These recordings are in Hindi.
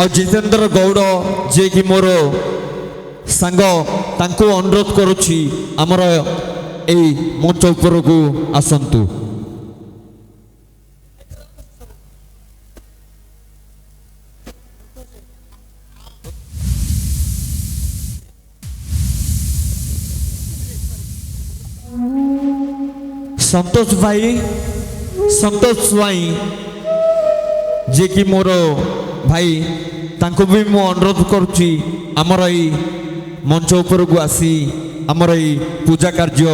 और जितेंद्र गौड़ जे कि मोर सांग तांको अनुरोध करुछि आमर ए मंच उपर को आसंतु। संतोष भाई संतोष स्वाई जे कि मोर भाई तांको भी मु अनुरोध करुछि आमर ई मंच उपर को आसी आमर ई पूजा कार्य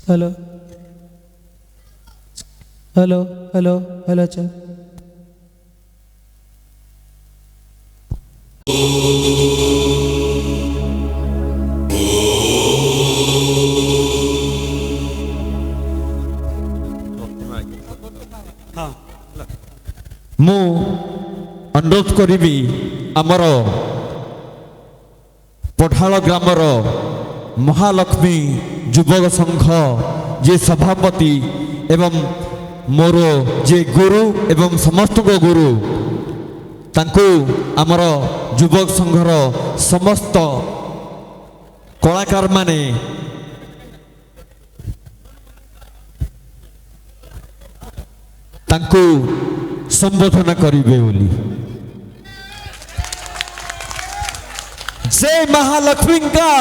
हेलो हेलो हेलो हेलो अच्छा मु अनुरोध करी आमर पठाल ग्रामर महालक्ष्मी युवक संघ जे सभापति एवं मोर जे गुरु एवं समस्त गुरु तांको आमर युवक संघर समस्त कलाकार माने तांको संबोधन करिवे बोली। जय महालक्ष्मी का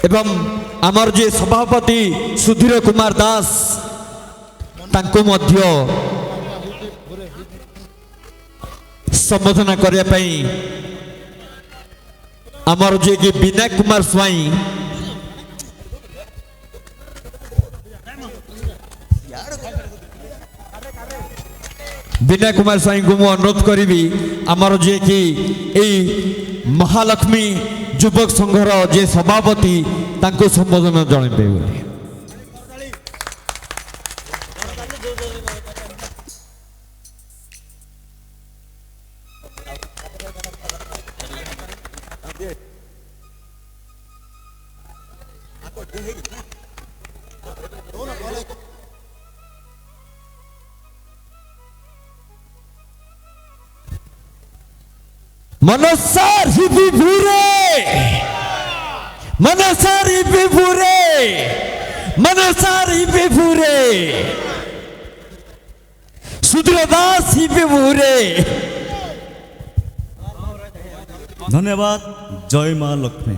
एवं आमर जे सभापति सुधीर कुमार दास तांको मध्य संबोधन करने पई आमर जे कि विनायक कुमार स्वाई विनायक कुमार स्वाई को मु अनुरोध करी आमर जे कि एई महालक्ष्मी युवक संघर जे सभापति तांको संबोधन जणाइबे बोली। मनसार हिपी भूरे मनसार हिपी भूरे मनसार हिपी भूरे सुधीर दास हिपी भूरे। धन्यवाद। जय मां लक्ष्मी।